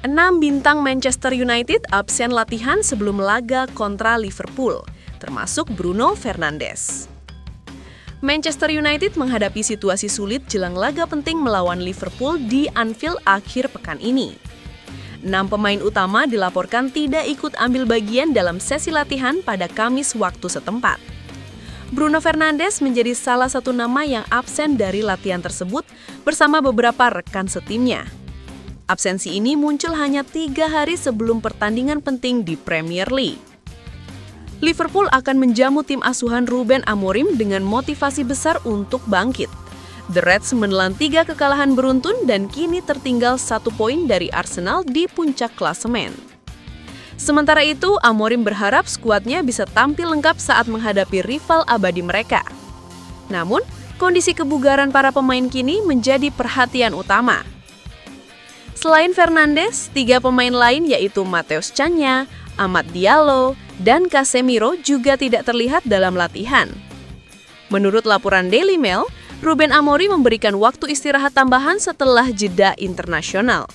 6 bintang Manchester United absen latihan sebelum laga kontra Liverpool, termasuk Bruno Fernandes. Manchester United menghadapi situasi sulit jelang laga penting melawan Liverpool di Anfield akhir pekan ini. 6 pemain utama dilaporkan tidak ikut ambil bagian dalam sesi latihan pada Kamis waktu setempat. Bruno Fernandes menjadi salah satu nama yang absen dari latihan tersebut bersama beberapa rekan setimnya. Absensi ini muncul hanya 3 hari sebelum pertandingan penting di Premier League. Liverpool akan menjamu tim asuhan Ruben Amorim dengan motivasi besar untuk bangkit. The Reds menelan 3 kekalahan beruntun dan kini tertinggal 1 poin dari Arsenal di puncak klasemen. Sementara itu, Amorim berharap skuadnya bisa tampil lengkap saat menghadapi rival abadi mereka. Namun, kondisi kebugaran para pemain kini menjadi perhatian utama. Selain Fernandes, 3 pemain lain yaitu Matheus Cunha, Amad Diallo, dan Casemiro juga tidak terlihat dalam latihan. Menurut laporan Daily Mail, Ruben Amorim memberikan waktu istirahat tambahan setelah jeda internasional.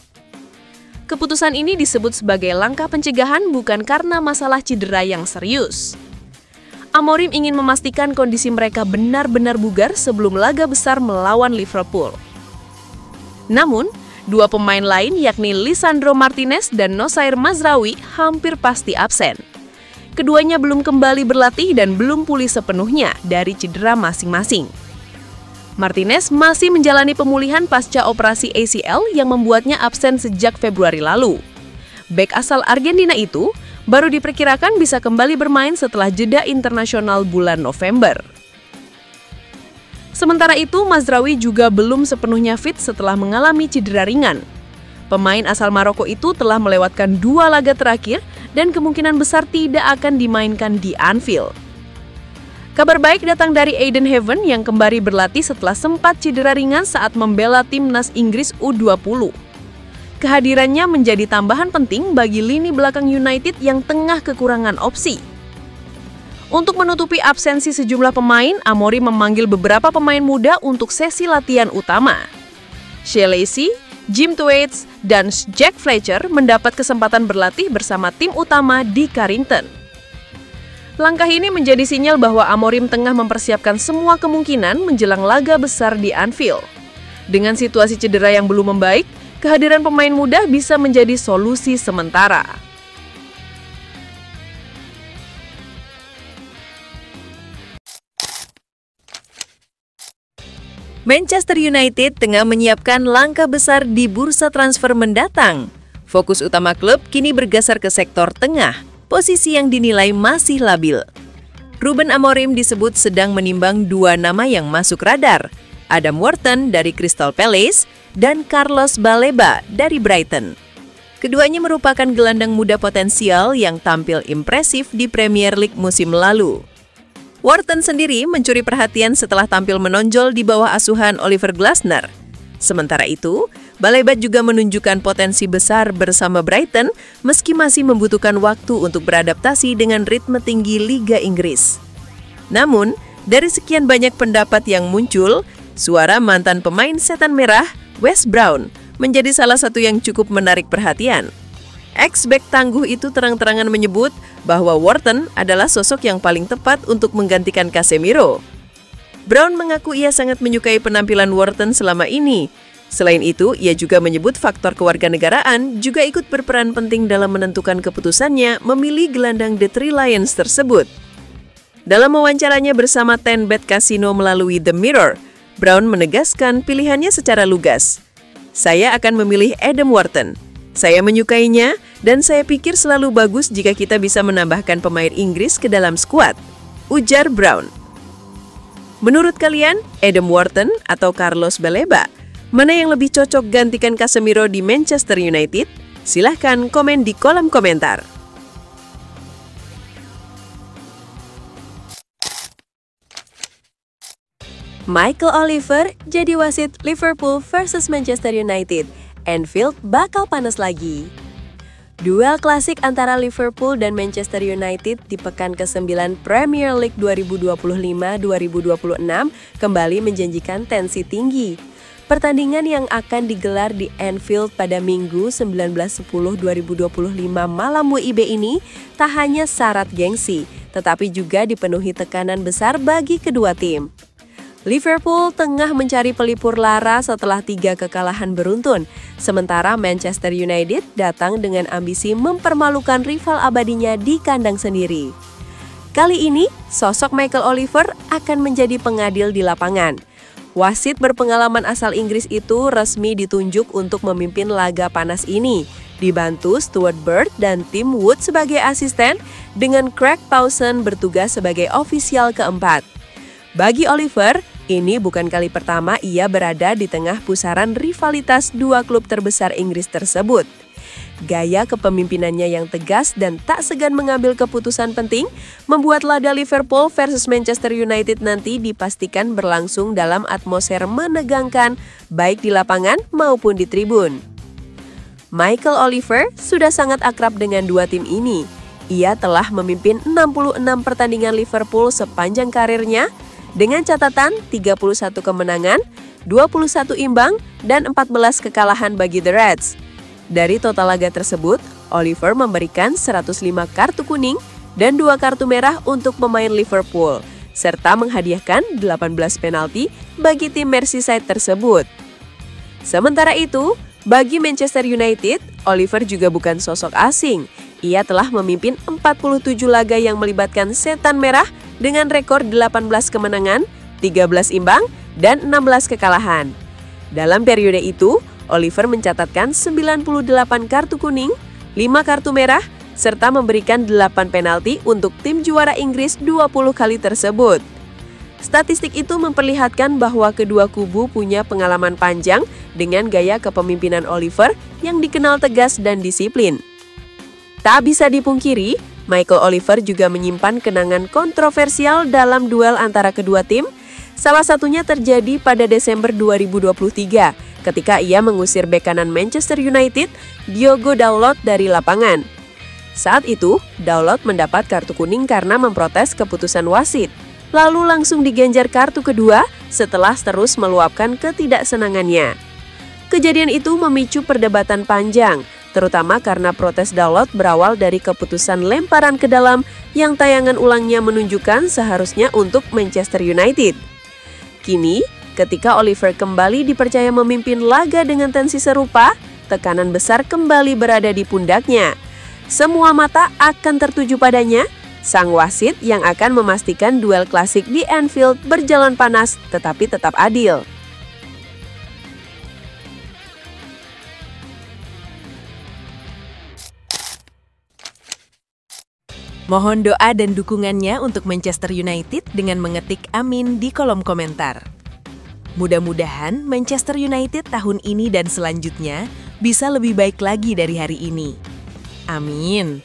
Keputusan ini disebut sebagai langkah pencegahan bukan karena masalah cedera yang serius. Amorim ingin memastikan kondisi mereka benar-benar bugar sebelum laga besar melawan Liverpool. Namun, 2 pemain lain yakni Lisandro Martinez dan Nosair Mazraoui hampir pasti absen. Keduanya belum kembali berlatih dan belum pulih sepenuhnya dari cedera masing-masing. Martinez masih menjalani pemulihan pasca operasi ACL yang membuatnya absen sejak Februari lalu. Bek asal Argentina itu baru diperkirakan bisa kembali bermain setelah jeda internasional bulan November. Sementara itu, Mazraoui juga belum sepenuhnya fit setelah mengalami cedera ringan. Pemain asal Maroko itu telah melewatkan 2 laga terakhir dan kemungkinan besar tidak akan dimainkan di Anfield. Kabar baik datang dari Aiden Heaven yang kembali berlatih setelah sempat cedera ringan saat membela timnas Inggris U20. Kehadirannya menjadi tambahan penting bagi lini belakang United yang tengah kekurangan opsi. Untuk menutupi absensi sejumlah pemain, Amorim memanggil beberapa pemain muda untuk sesi latihan utama. Shea Lacy, Jim Thwaites, dan Jack Fletcher mendapat kesempatan berlatih bersama tim utama di Carrington. Langkah ini menjadi sinyal bahwa Amorim tengah mempersiapkan semua kemungkinan menjelang laga besar di Anfield. Dengan situasi cedera yang belum membaik, kehadiran pemain muda bisa menjadi solusi sementara. Manchester United tengah menyiapkan langkah besar di bursa transfer mendatang. Fokus utama klub kini bergeser ke sektor tengah, posisi yang dinilai masih labil. Ruben Amorim disebut sedang menimbang 2 nama yang masuk radar, Adam Wharton dari Crystal Palace dan Carlos Baleba dari Brighton. Keduanya merupakan gelandang muda potensial yang tampil impresif di Premier League musim lalu. Wharton sendiri mencuri perhatian setelah tampil menonjol di bawah asuhan Oliver Glasner. Sementara itu, Baleba juga menunjukkan potensi besar bersama Brighton meski masih membutuhkan waktu untuk beradaptasi dengan ritme tinggi Liga Inggris. Namun, dari sekian banyak pendapat yang muncul, suara mantan pemain setan merah, Wes Brown, menjadi salah satu yang cukup menarik perhatian. Ex-bek tangguh itu terang-terangan menyebut bahwa Wharton adalah sosok yang paling tepat untuk menggantikan Casemiro. Brown mengaku ia sangat menyukai penampilan Wharton selama ini. Selain itu, ia juga menyebut faktor kewarganegaraan juga ikut berperan penting dalam menentukan keputusannya memilih gelandang The Three Lions tersebut. Dalam wawancaranya bersama 10Bet Casino melalui The Mirror, Brown menegaskan pilihannya secara lugas. Saya akan memilih Adam Wharton. Saya menyukainya dan saya pikir selalu bagus jika kita bisa menambahkan pemain Inggris ke dalam skuad, ujar Brown. Menurut kalian, Adam Wharton atau Carlos Baleba, mana yang lebih cocok gantikan Casemiro di Manchester United? Silahkan komen di kolom komentar. Michael Oliver jadi wasit Liverpool versus Manchester United. Anfield bakal panas lagi. Duel klasik antara Liverpool dan Manchester United di pekan ke-9 Premier League 2025-2026 kembali menjanjikan tensi tinggi. Pertandingan yang akan digelar di Anfield pada Minggu 19/10/2025 malam WIB ini tak hanya syarat gengsi, tetapi juga dipenuhi tekanan besar bagi kedua tim. Liverpool tengah mencari pelipur lara setelah 3 kekalahan beruntun, sementara Manchester United datang dengan ambisi mempermalukan rival abadinya di kandang sendiri. Kali ini, sosok Michael Oliver akan menjadi pengadil di lapangan. Wasit berpengalaman asal Inggris itu resmi ditunjuk untuk memimpin laga panas ini, dibantu Stuart Bird dan Tim Wood sebagai asisten, dengan Craig Pawson bertugas sebagai ofisial keempat. Bagi Oliver, ini bukan kali pertama ia berada di tengah pusaran rivalitas dua klub terbesar Inggris tersebut. Gaya kepemimpinannya yang tegas dan tak segan mengambil keputusan penting membuat laga Liverpool versus Manchester United nanti dipastikan berlangsung dalam atmosfer menegangkan baik di lapangan maupun di tribun. Michael Oliver sudah sangat akrab dengan dua tim ini. Ia telah memimpin 66 pertandingan Liverpool sepanjang karirnya dengan catatan 31 kemenangan, 21 imbang, dan 14 kekalahan bagi The Reds. Dari total laga tersebut, Oliver memberikan 105 kartu kuning dan 2 kartu merah untuk pemain Liverpool, serta menghadiahkan 18 penalti bagi tim Merseyside tersebut. Sementara itu, bagi Manchester United, Oliver juga bukan sosok asing. Ia telah memimpin 47 laga yang melibatkan setan merah dengan rekor 18 kemenangan, 13 imbang, dan 16 kekalahan. Dalam periode itu, Oliver mencatatkan 98 kartu kuning, 5 kartu merah, serta memberikan 8 penalti untuk tim juara Inggris 20 kali tersebut. Statistik itu memperlihatkan bahwa kedua kubu punya pengalaman panjang dengan gaya kepemimpinan Oliver yang dikenal tegas dan disiplin. Tak bisa dipungkiri, Michael Oliver juga menyimpan kenangan kontroversial dalam duel antara kedua tim. Salah satunya terjadi pada Desember 2023 ketika ia mengusir bek kanan Manchester United, Diogo Dalot, dari lapangan. Saat itu, Dalot mendapat kartu kuning karena memprotes keputusan wasit, lalu langsung diganjar kartu kedua setelah terus meluapkan ketidaksenangannya. Kejadian itu memicu perdebatan panjang, terutama karena protes Dalot berawal dari keputusan lemparan ke dalam yang tayangan ulangnya menunjukkan seharusnya untuk Manchester United. Kini, ketika Oliver kembali dipercaya memimpin laga dengan tensi serupa, tekanan besar kembali berada di pundaknya. Semua mata akan tertuju padanya, sang wasit yang akan memastikan duel klasik di Anfield berjalan panas tetapi tetap adil. Mohon doa dan dukungannya untuk Manchester United dengan mengetik amin di kolom komentar. Mudah-mudahan Manchester United tahun ini dan selanjutnya bisa lebih baik lagi dari hari ini. Amin.